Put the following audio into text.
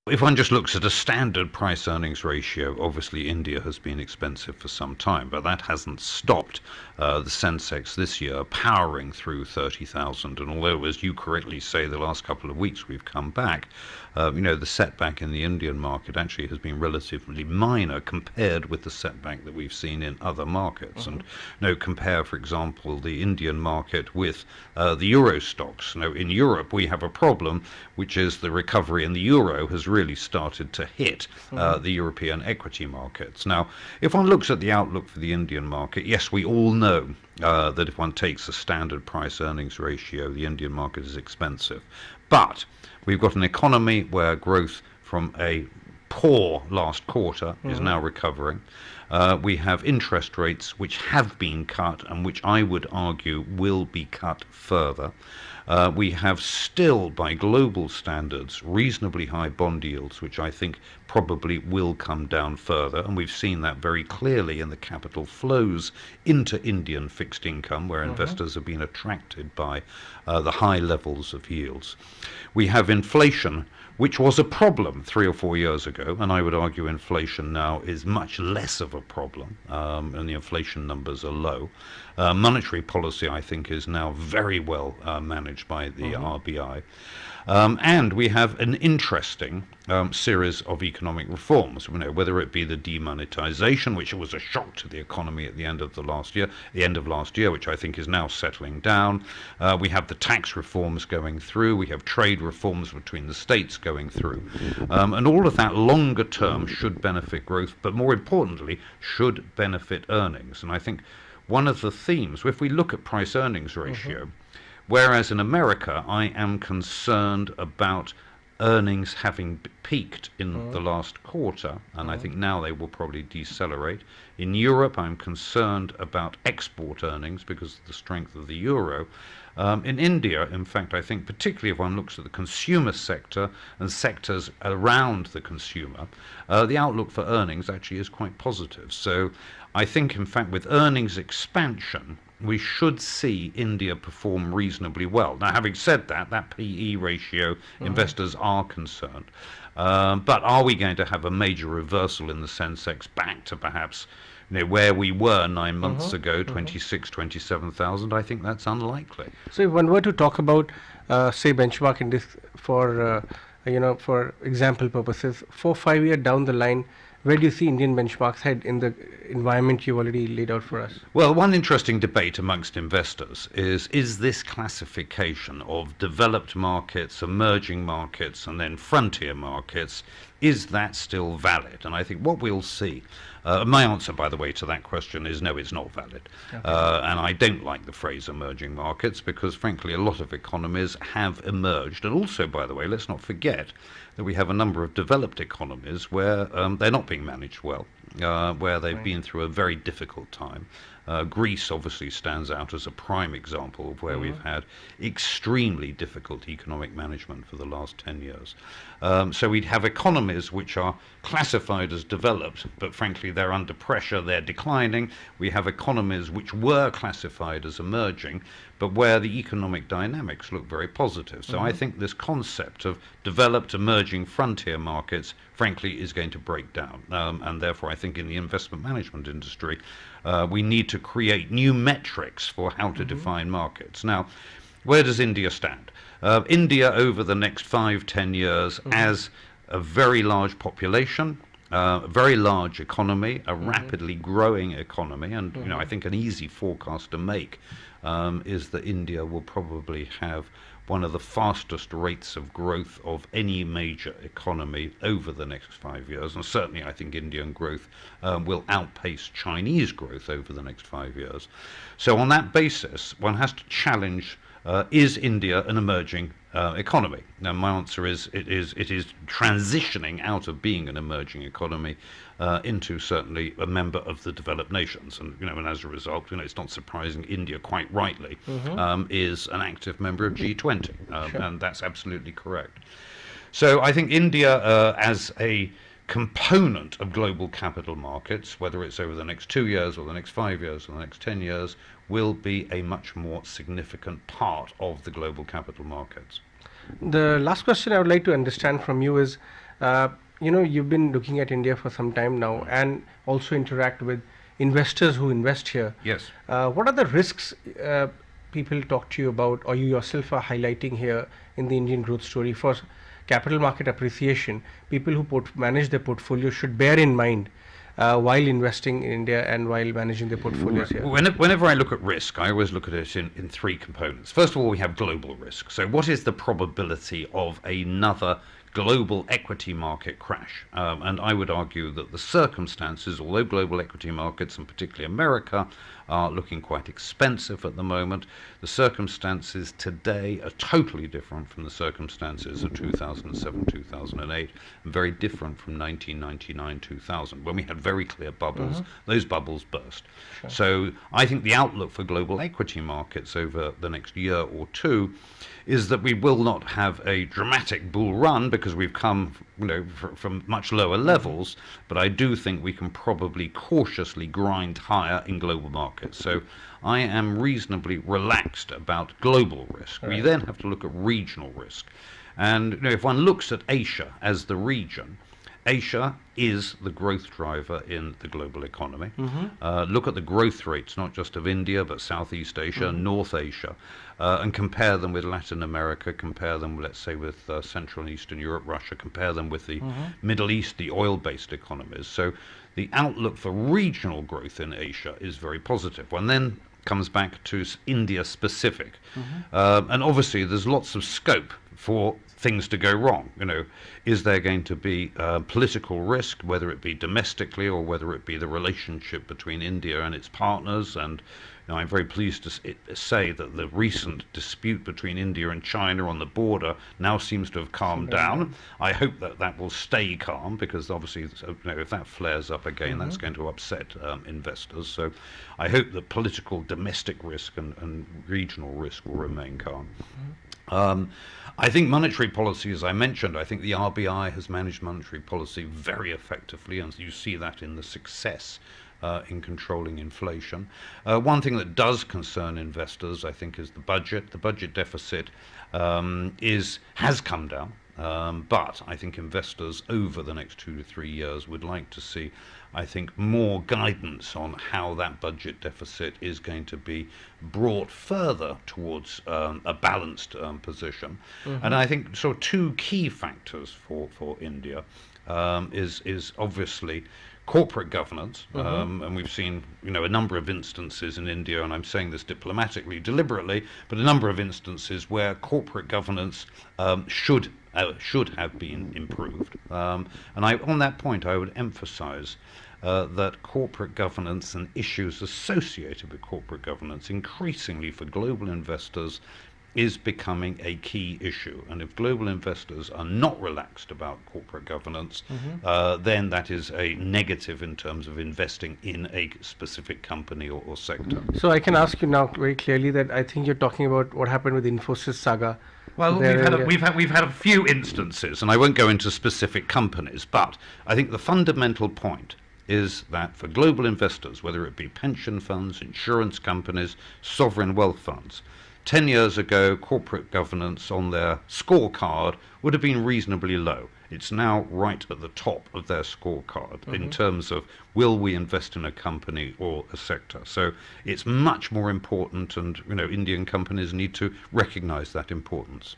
If one just looks at a standard price earnings ratio, obviously India has been expensive for some time, but that hasn't stopped the Sensex this year powering through 30,000. And although, as you correctly say, the last couple of weeks we've come back, the setback in the Indian market actually has been relatively minor compared with the setback that we've seen in other markets. And compare, for example, the Indian market with the Euro stocks. In Europe we have a problem, which is the recovery in the euro has really started to hit the European equity markets. Now, if one looks at the outlook for the Indian market, yes, we all know that if one takes a standard price earnings ratio, the Indian market is expensive. But we've got an economy where growth from a poor last quarter is now recovering. We have interest rates which have been cut and which I would argue will be cut further. We have still, by global standards, reasonably high bond yields, which I think probably will come down further. And we've seen that very clearly in the capital flows into Indian fixed income, where investors have been attracted by the high levels of yields. We have inflation, which was a problem 3 or 4 years ago, and I would argue inflation now is much less of a problem, and the inflation numbers are low. Monetary policy, I think, is now very well managed by the RBI. And we have an interesting series of economic reforms, whether it be the demonetization, which was a shock to the economy at the end of last year, which I think is now settling down. We have the tax reforms going through. We have trade reforms between the states going through. And all of that longer term should benefit growth, but more importantly, should benefit earnings. And I think one of the themes, if we look at price earnings ratio, whereas in America, I am concerned about earnings having peaked in the last quarter, and I think now they will probably decelerate. In Europe, I'm concerned about export earnings because of the strength of the euro. In India, in fact, I think particularly if one looks at the consumer sector and sectors around the consumer, the outlook for earnings actually is quite positive. So I think, in fact, with earnings expansion, we should see India perform reasonably well. Now, having said that, that PE ratio, investors are concerned. But are we going to have a major reversal in the Sensex back to perhaps where we were 9 months ago, 26, 27,000? I think that's unlikely. So if one were to talk about, say, benchmark index for, for example purposes, 4-5 years down the line, where do you see Indian benchmarks head in the environment you've already laid out for us? Well, one interesting debate amongst investors is this classification of developed markets, emerging markets, and then frontier markets, is that still valid? And I think what we'll see, my answer, by the way, to that question is no, it's not valid. Okay. And I don't like the phrase emerging markets because, frankly, a lot of economies have emerged. And also, by the way, let's not forget that we have a number of developed economies where they're not being managed well, where they've been through a very difficult time. Greece obviously stands out as a prime example of where we've had extremely difficult economic management for the last 10 years. So we'd have economies which are classified as developed, but frankly they're under pressure, they're declining. We have economies which were classified as emerging, but where the economic dynamics look very positive. So I think this concept of developed, emerging, frontier markets, frankly, is going to break down. And therefore, I think in the investment management industry, we need to create new metrics for how to define markets. Now, where does India stand? India, over the next 5-10 years, as a very large population, a very large economy, a rapidly growing economy, and I think an easy forecast to make is that India will probably have one of the fastest rates of growth of any major economy over the next 5 years. And certainly I think Indian growth will outpace Chinese growth over the next 5 years. So on that basis, one has to challenge, is India an emerging economy? Now my answer is it is transitioning out of being an emerging economy into certainly a member of the developed nations, and and as a result, it's not surprising India, quite rightly, is an active member of G20, and that's absolutely correct. So I think India, as a component of global capital markets, whether it's over the next 2 years or the next 5 years or the next 10 years, will be a much more significant part of the global capital markets. The last question I would like to understand from you is, Uh, you've been looking at India for some time now, and also interact with investors who invest here. Yes. What are the risks people talk to you about, or you yourself are highlighting here in the Indian growth story for capital market appreciation? People who manage their portfolio should bear in mind while investing in India and while managing their portfolios here. Whenever I look at risk, I always look at it in three components. First of all, we have global risk. So what is the probability of another global equity market crash? And I would argue that the circumstances, although global equity markets, and particularly America, are looking quite expensive at the moment, the circumstances today are totally different from the circumstances of 2007, 2008, and very different from 1999, 2000, when we had very clear bubbles. Those bubbles burst. Sure. So I think the outlook for global equity markets over the next year or two is that we will not have a dramatic bull run because we've come, from much lower levels, but I do think we can probably cautiously grind higher in global markets. So I am reasonably relaxed about global risk. Right. We then have to look at regional risk. And if one looks at Asia as the region, Asia is the growth driver in the global economy. Look at the growth rates, not just of India, but Southeast Asia, North Asia, and compare them with Latin America, compare them, let's say, with Central and Eastern Europe, Russia, compare them with the Middle East, the oil-based economies. So the outlook for regional growth in Asia is very positive. One then comes back to India specific. And obviously there's lots of scope for things to go wrong. Is there going to be political risk, whether it be domestically or whether it be the relationship between India and its partners? And I'm very pleased to say that the recent dispute between India and China on the border now seems to have calmed down. I hope that that will stay calm, because obviously, if that flares up again, that's going to upset investors. So I hope that political domestic risk and regional risk will remain calm. I think monetary policy, as I mentioned, I think the RBI has managed monetary policy very effectively, and you see that in the success in controlling inflation. One thing that does concern investors, I think, is the budget. The budget deficit has come down, but I think investors over the next 2 to 3 years would like to see, I think, more guidance on how that budget deficit is going to be brought further towards a balanced position. And I think two key factors for India is obviously corporate governance, and we've seen a number of instances in India, and I'm saying this diplomatically, deliberately, but a number of instances where corporate governance should have been improved. And on that point, I would emphasize that corporate governance and issues associated with corporate governance increasingly for global investors is becoming a key issue. And if global investors are not relaxed about corporate governance, then that is a negative in terms of investing in a specific company or sector. So I can ask you now very clearly that I think you're talking about what happened with Infosys saga. Well, we've had a few instances, and I won't go into specific companies, but I think the fundamental point is that for global investors, whether it be pension funds, insurance companies, sovereign wealth funds, 10 years ago, corporate governance on their scorecard would have been reasonably low. It's now right at the top of their scorecard in terms of will we invest in a company or a sector. So it's much more important, and Indian companies need to recognize that importance.